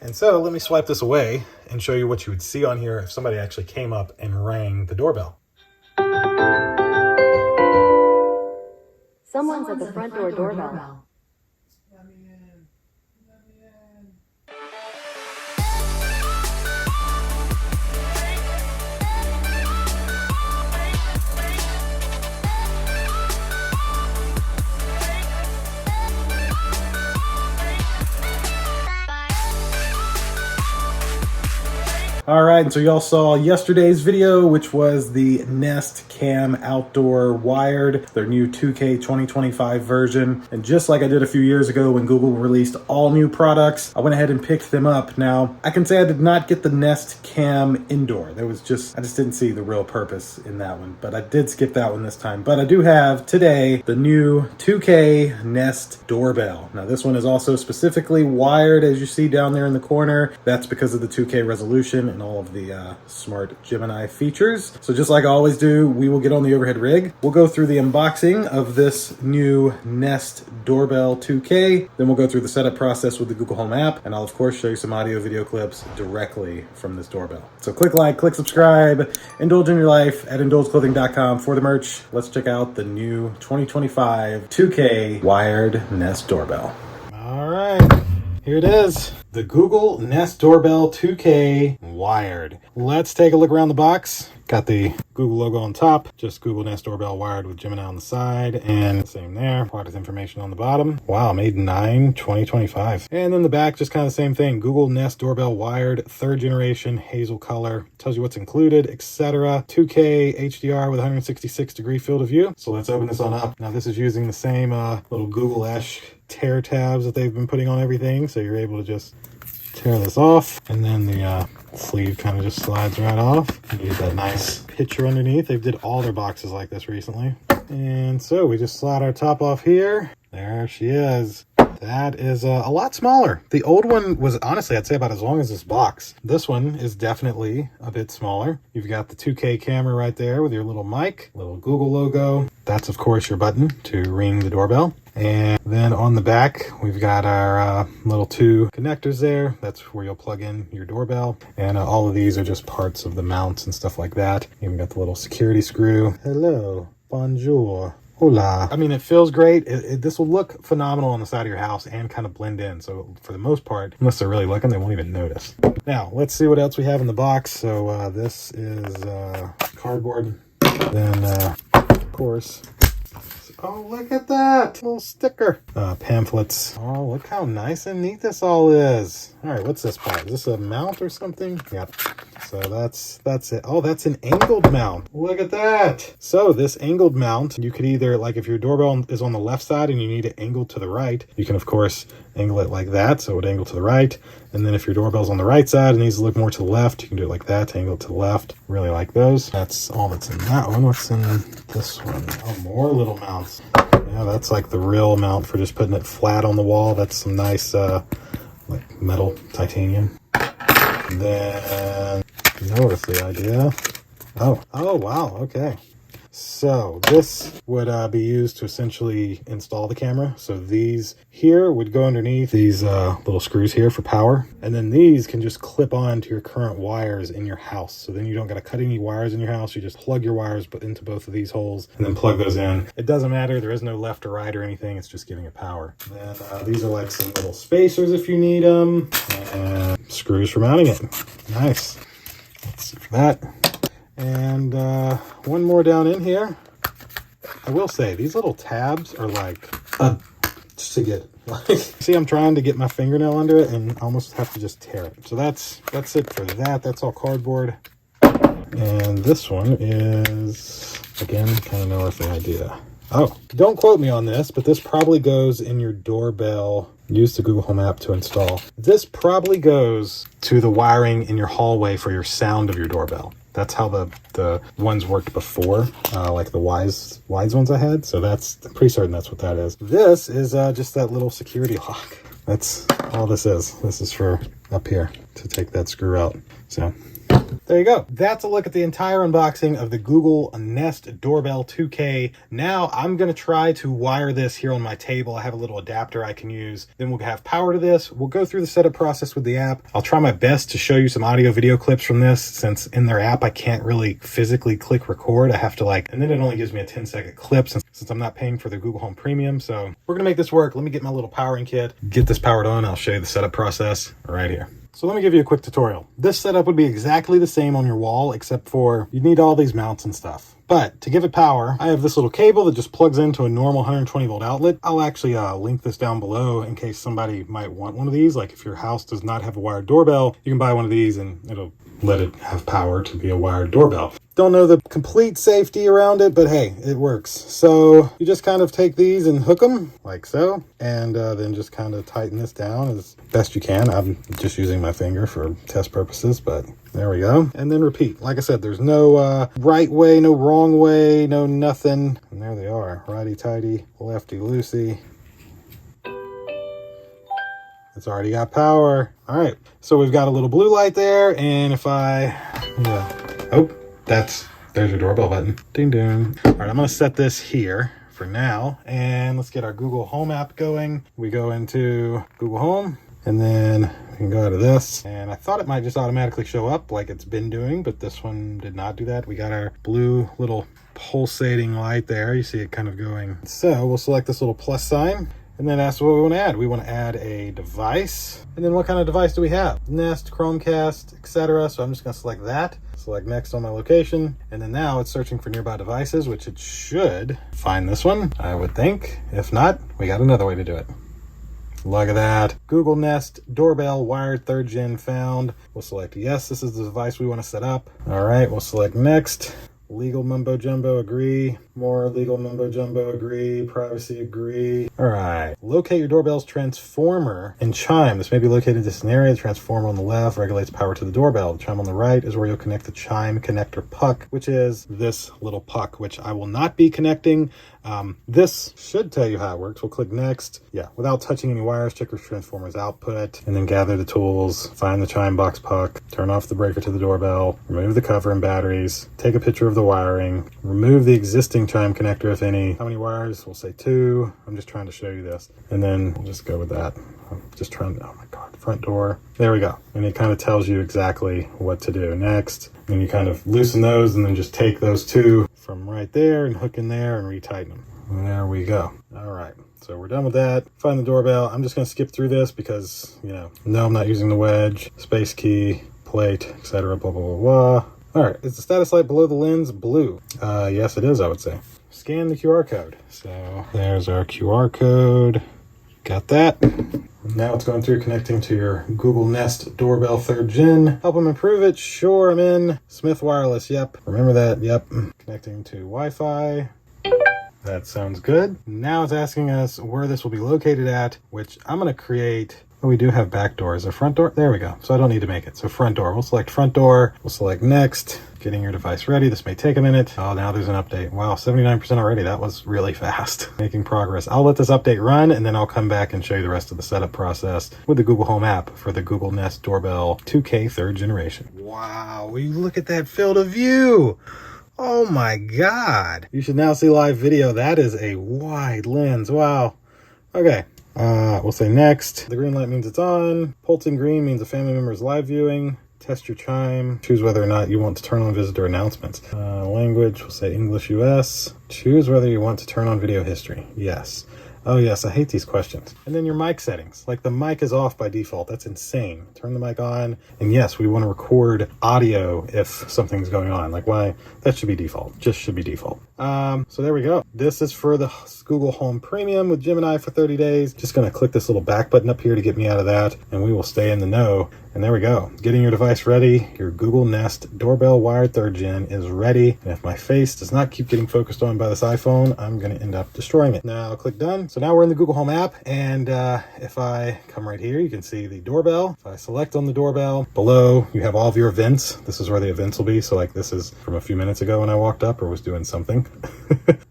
And so let me swipe this away and show you what you would see on here if somebody actually came up and rang the doorbell. Someone's at the front door doorbell. Let me in. Let me in. All right, and so y'all saw yesterday's video, which was the Nest Cam Outdoor Wired, their new 2K 2025 version. And just like I did a few years ago when Google released all new products, I went ahead and picked them up. Now, I can say I did not get the Nest Cam Indoor. I just didn't see the real purpose in that one, but I did skip that one this time. But I do have today the new 2K Nest Doorbell. Now, this one is also specifically wired, as you see down there in the corner. That's because of the 2K resolution and all of the smart Gemini features. So just like I always do, we will get on the overhead rig. We'll go through the unboxing of this new Nest Doorbell 2K. Then we'll go through the setup process with the Google Home app. And I'll of course show you some audio video clips directly from this doorbell. So click like, click subscribe, indulge in your life at indulgeclothing.com for the merch. Let's check out the new 2025 2K wired Nest Doorbell. All right. Here it is, the Google Nest Doorbell 2K Wired. Let's take a look around the box. Got the Google logo on top, just Google Nest Doorbell Wired with Gemini on the side, and same there, product information on the bottom. Wow, made 9/2025. And then the back, just kind of the same thing. Google Nest Doorbell Wired, 3rd generation, hazel color. Tells you what's included, etc. 2K HDR with 166-degree field of view. So let's open this on up. Now this is using the same little Google-esque tear tabs that they've been putting on everything, so you're able to just tear this off, and then the sleeve kind of just slides right off. You get that nice picture underneath. They did all their boxes like this recently. And so we just slide our top off here. There she is. That is a lot smaller. The old one was, honestly, I'd say about as long as this box. This one is definitely a bit smaller. You've got the 2K camera right there with your little mic, little Google logo. That's, of course, your button to ring the doorbell. And then on the back, we've got our little 2 connectors there. That's where you'll plug in your doorbell. And all of these are just parts of the mounts and stuff like that. Even got the little security screw. Hello, bonjour. Hola. I mean, it feels great. This will look phenomenal on the side of your house and kind of blend in. So for the most part, unless they're really looking, they won't even notice. Now, let's see what else we have in the box. So this is cardboard. Then, of course, oh, look at that little sticker. Pamphlets. Oh, look how nice and neat this all is. All right, what's this part? Is this a mount or something? Yep. So that's it. Oh, that's an angled mount. Look at that. So this angled mount, you could either, like if your doorbell is on the left side and you need it angled to the right, you can of course angle it like that, so it would angle to the right. And then if your doorbell's on the right side and needs to look more to the left, you can do it like that to angle it to the left. Really like those. That's all that's in that one. What's in this one? Oh, more little mounts. Yeah, that's like the real mount for just putting it flat on the wall. That's some nice like metal titanium. And then notice the idea. Oh wow, okay. So this would be used to essentially install the camera. So these here would go underneath these little screws here for power. And then these can just clip on to your current wires in your house. So then you don't got to cut any wires in your house. You just plug your wires into both of these holes and then plug those in. It doesn't matter. There is no left or right or anything. It's just giving it power. And then these are like some little spacers if you need them. And screws for mounting it. Nice. Let's see for that. And one more down in here. I will say these little tabs are like just to get see, I'm trying to get my fingernail under it and almost have to just tear it. So that's it for that. That's all cardboard. And this one is, again, kind of know the idea. Oh, don't quote me on this, but this probably goes in your doorbell. Use the Google Home app to install. This probably goes to the wiring in your hallway for your sound of your doorbell. That's how the ones worked before, like the wise ones I had. So I'm pretty certain that's what that is. This is just that little security lock. That's all this is. This is for up here to take that screw out. So There you go. That's a look at the entire unboxing of the Google Nest Doorbell 2K. Now I'm going to try to wire this here on my table. I have a little adapter I can use. Then we'll have power to this. We'll go through the setup process with the app. I'll try my best to show you some audio video clips from this, since in their app I can't really physically click record. I have to and then it only gives me a 10-second clip since I'm not paying for the Google Home Premium. So we're going to make this work. Let me get my little powering kit, get this powered on. I'll show you the setup process right here. So let me give you a quick tutorial. This setup would be exactly the same on your wall, except for you need all these mounts and stuff. But to give it power, I have this little cable that just plugs into a normal 120 volt outlet. I'll actually link this down below in case somebody might want one of these. Like if your house does not have a wired doorbell, you can buy one of these and it'll let it have power to be a wired doorbell. Don't know the complete safety around it, but hey, it works. So you just kind of take these and hook them like so, and then just kind of tighten this down as best you can. I'm just using my finger for test purposes, but there we go. And then repeat. Like I said, there's no right way, no wrong way, no nothing. And there they are, righty-tighty, lefty-loosey. It's already got power. All right, so we've got a little blue light there, and if there's your doorbell button. Ding ding. All right, I'm gonna set this here for now, and let's get our Google Home app going. We go into Google Home, and then we can go out of this, and I thought it might just automatically show up like it's been doing, but this one did not do that. We got our blue little pulsating light there. You see it kind of going. So we'll select this little plus sign, and then that's what we want to add. We want to add a device, and then what kind of device do we have? Nest, Chromecast, etc. So I'm just going to select that. Select next on my location, and then now it's searching for nearby devices, which it should find this one, I would think. If not, we got another way to do it. Look at that. Google Nest Doorbell Wired 3rd Gen found. We'll select yes, this is the device we want to set up. All right, we'll select next. Legal mumbo jumbo, agree. More legal mumbo jumbo, agree. Privacy, agree. All right. Locate your doorbell's transformer and chime. This may be located in this area. The transformer on the left regulates power to the doorbell. The chime on the right is where you'll connect the chime connector puck, which is this little puck, which I will not be connecting. This should tell you how it works. We'll click next. Yeah, without touching any wires, check your transformer's output, and then gather the tools, find the chime box puck, turn off the breaker to the doorbell, remove the cover and batteries, take a picture of the wiring, remove the existing chime connector, if any. How many wires? We'll say 2. I'm just trying to show you this. And then we'll just go with that. I'm just trying to, oh my God, front door. There we go. And it kind of tells you exactly what to do next. And you kind of loosen those and then just take those 2 from right there and hook in there and retighten them. And there we go. All right. So we're done with that. Find the doorbell. I'm just going to skip through this because, no, I'm not using the wedge, space key, plate, etc. Blah, blah, blah, blah. All right. Is the status light below the lens blue? Yes, it is, I would say. Scan the QR code. So there's our QR code. Got that. Now it's going through connecting to your Google Nest Doorbell 3rd Gen. Help them improve it. Sure, I'm in. Smith Wireless. Yep. Remember that. Yep. Connecting to Wi-Fi. That sounds good. Now it's asking us where this will be located at, which I'm going to create. Oh, we do have back doors. A front door? There we go. So I don't need to make it. So front door. We'll select front door. We'll select next. Getting your device ready. This may take a minute. Oh, now there's an update. Wow, 79% already. That was really fast. Making progress. I'll let this update run, and then I'll come back and show you the rest of the setup process with the Google Home app for the Google Nest Doorbell 2K 3rd generation. Wow, will you look at that field of view? Oh my God. You should now see live video. That is a wide lens. Wow. Okay. We'll say next. The green light means it's on. Pulsing green means a family member is live viewing. Test your chime. Choose whether or not you want to turn on visitor announcements. Language, we'll say English US. Choose whether you want to turn on video history. Yes. Oh yes, I hate these questions. And then your mic settings. Like the mic is off by default. That's insane. Turn the mic on. And yes, we want to record audio if something's going on. Like why? That should be default. Just should be default. So there we go. This is for the Google Home Premium with Gemini for 30 days. Just going to click this little back button up here to get me out of that. And we will stay in the know. And there we go. Getting your device ready. Your Google Nest Doorbell Wired 3rd Gen is ready. And if my face does not keep getting focused on by this iPhone, I'm going to end up destroying it. Now I'll click done. So now we're in the Google Home app. And if I come right here, you can see the doorbell. If I select on the doorbell, below you have all of your events. This is where the events will be. So like this is from a few minutes ago when I walked up or was doing something.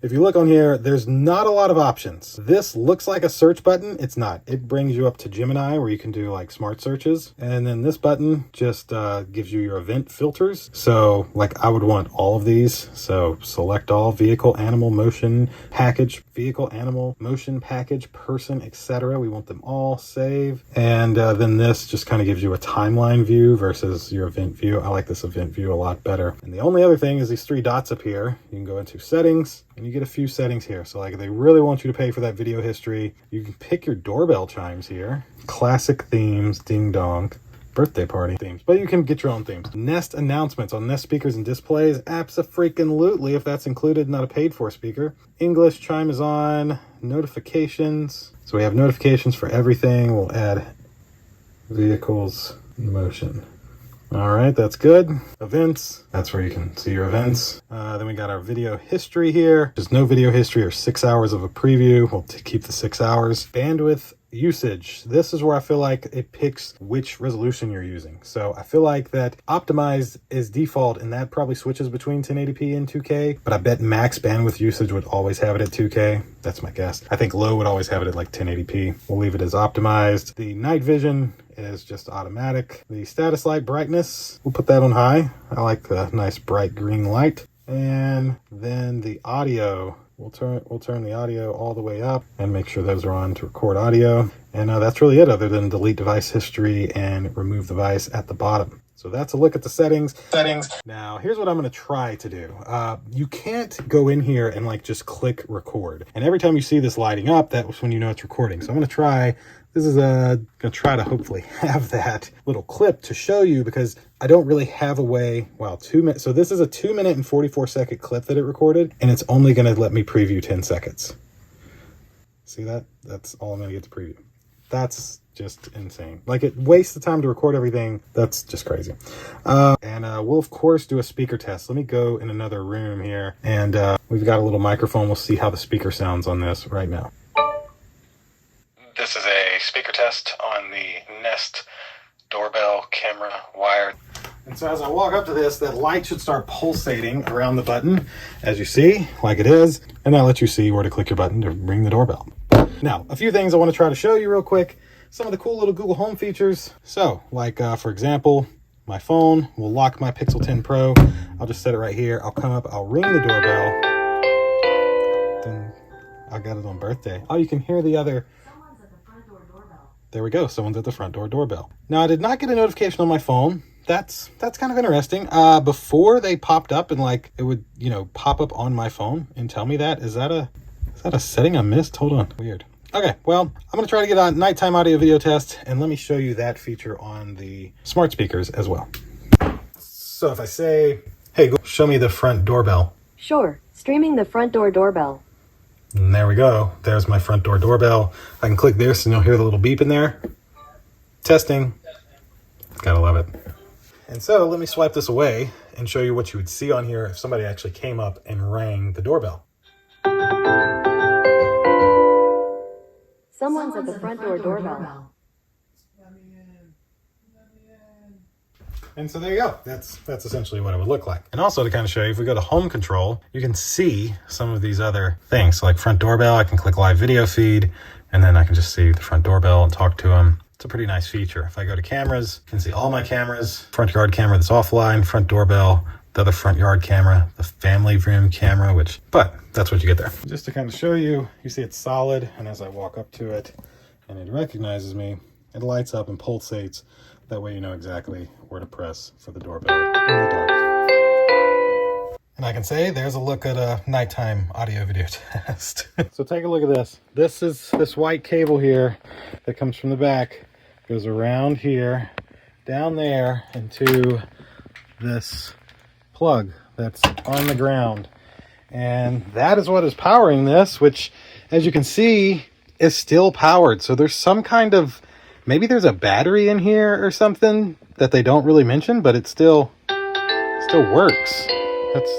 If you look on here, there's not a lot of options. This looks like a search button. It's not. It brings you up to Gemini where you can do like smart searches. And then then this button just gives you your event filters. So like I would want all of these. So select all, vehicle, animal, motion, package, vehicle, animal, motion, package, person, etc. We want them all, save. And then this just kind of gives you a timeline view versus your event view. I like this event view a lot better. And the only other thing is these three dots up here. You can go into settings and you get a few settings here. So like if they really want you to pay for that video history, you can pick your doorbell chimes here. Classic themes, ding dong. Birthday party themes, but you can get your own themes. Nest announcements on Nest speakers and displays, abso-freaking-lutely if that's included, not a paid for speaker. English chime is on. Notifications, so we have notifications for everything. We'll add vehicles in motion. All right, that's good. Events, that's where you can see your events. Then we got our video history here. There's no video history or 6 hours of a preview. We'll keep the 6 hours. Bandwidth usage. This is where I feel like it picks which resolution you're using. So I feel like that optimized is default, and that probably switches between 1080p and 2K, but I bet max bandwidth usage would always have it at 2K. That's my guess. I think low would always have it at like 1080p. We'll leave it as optimized. The night vision is just automatic. The status light brightness, we'll put that on high. I like the nice bright green light. And then the audio, we'll turn the audio all the way up and make sure those are on to record audio. And that's really it, other than delete device history and remove device at the bottom. So that's a look at the settings. Now, here's what I'm going to try to do. You can't go in here and like just click record. And every time you see this lighting up, that's when you know it's recording. So I'm going to try. This is going to try to hopefully have that little clip to show you, because I don't really have a way. Wow, 2 minutes. So this is a 2 minute and 44 second clip that it recorded, and it's only going to let me preview 10 seconds. See that? That's all I'm going to get to preview. That's just insane. Like, it wastes the time to record everything. That's just crazy. And we'll of course do a speaker test. Let me go in another room here, and we've got a little microphone. We'll see how the speaker sounds on this right now. This is a speaker test on the Nest Doorbell camera wired. And so as I walk up to this, that light should start pulsating around the button, as you see, like it is, and that lets you see where to click your button to ring the doorbell. Now, a few things I want to try to show you real quick. Some of the cool little Google Home features. So, like for example, my phone will lock my Pixel 10 Pro. I'll just set it right here. I'll come up, I'll ring the doorbell. Then I got it on birthday. Oh, you can hear the other. There we go. Someone's at the front door doorbell. Now, I did not get a notification on my phone. That's kind of interesting. Before they popped up and like it would, pop up on my phone and tell me that. Is that a setting I missed? Hold on. Weird. Okay, well, I'm going to try to get a nighttime audio video test, and let me show you that feature on the smart speakers as well. So if I say, hey, go show me the front doorbell. Sure. Streaming the front door doorbell. And there we go. There's my front door doorbell. I can click this and you'll hear the little beep in there. Testing. Gotta love it. And so let me swipe this away and show you what you would see on here if somebody actually came up and rang the doorbell. Someone's at the front door doorbell. And so there you go. That's essentially what it would look like. And also to kind of show you, if we go to home control, you can see some of these other things. So like front doorbell, I can click live video feed, and then I can just see the front doorbell and talk to them. It's a pretty nice feature. If I go to cameras, you can see all my cameras, front yard camera that's offline, front doorbell, the other front yard camera, the family room camera, but that's what you get there. Just to kind of show you, you see it's solid, and as I walk up to it and it recognizes me, it lights up and pulsates. That way you know exactly where to press for the doorbell in the dark. And I can say there's a look at a nighttime audio video test. So take a look at this. This is this white cable here that comes from the back, goes around here, down there, into this plug that's on the ground. And that is what is powering this, which, as you can see, is still powered. So there's some kind of, maybe there's a battery in here or something that they don't really mention, but it still works.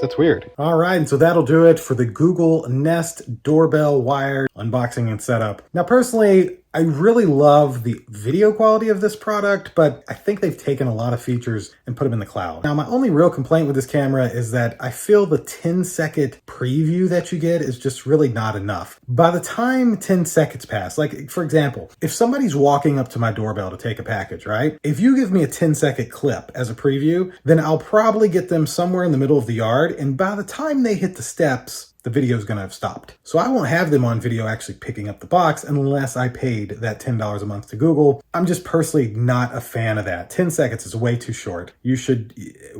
That's weird. All right, and so that'll do it for the Google Nest Doorbell Wired unboxing and setup. Now, personally, I really love the video quality of this product, but I think they've taken a lot of features and put them in the cloud. Now, my only real complaint with this camera is that I feel the 10-second preview that you get is just really not enough. By the time 10 seconds pass, like for example, if somebody's walking up to my doorbell to take a package, right? If you give me a 10-second clip as a preview, then I'll probably get them somewhere in the middle of the yard, and by the time they hit the steps, the video is going to have stopped. So I won't have them on video actually picking up the box unless I paid that $10 a month to Google. I'm just personally not a fan of that. 10 seconds is way too short. You should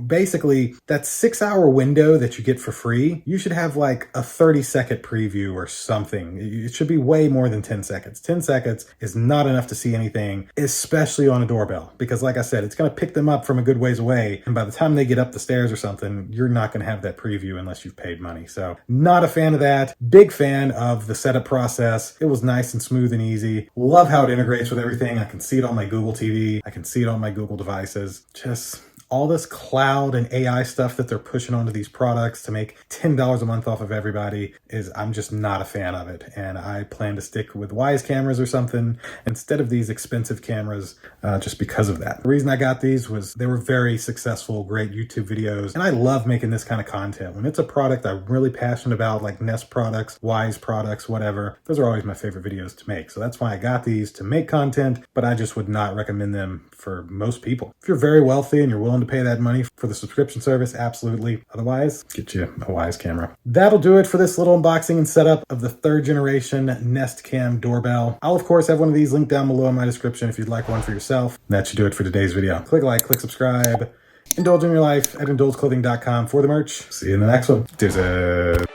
basically, that 6-hour window that you get for free, you should have like a 30-second preview or something. It should be way more than 10 seconds. 10 seconds is not enough to see anything, especially on a doorbell, because like I said, it's going to pick them up from a good ways away. And by the time they get up the stairs or something, you're not going to have that preview unless you've paid money. So not a fan of that. Big fan of the setup process. It was nice and smooth and easy. Love how it integrates with everything. I can see it on my Google TV. I can see it on my Google devices. Just all this cloud and AI stuff that they're pushing onto these products to make $10 a month off of everybody I'm just not a fan of it. And I plan to stick with Wise cameras or something instead of these expensive cameras just because of that. The reason I got these was they were very successful, great YouTube videos. And I love making this kind of content. When it's a product I'm really passionate about, like Nest products, Wise products, whatever, those are always my favorite videos to make. So that's why I got these to make content, but I just would not recommend them for most people. If you're very wealthy and you're willing to pay that money for the subscription service, absolutely. Otherwise, get you a Wise camera. That'll do it for this little unboxing and setup of the 3rd generation Nest Cam doorbell. I'll of course have one of these linked down below in my description if you'd like one for yourself. That should do it for today's video. Click like, click subscribe. Indulge in your life at indulgeclothing.com for the merch. See you in the next one. Deuces.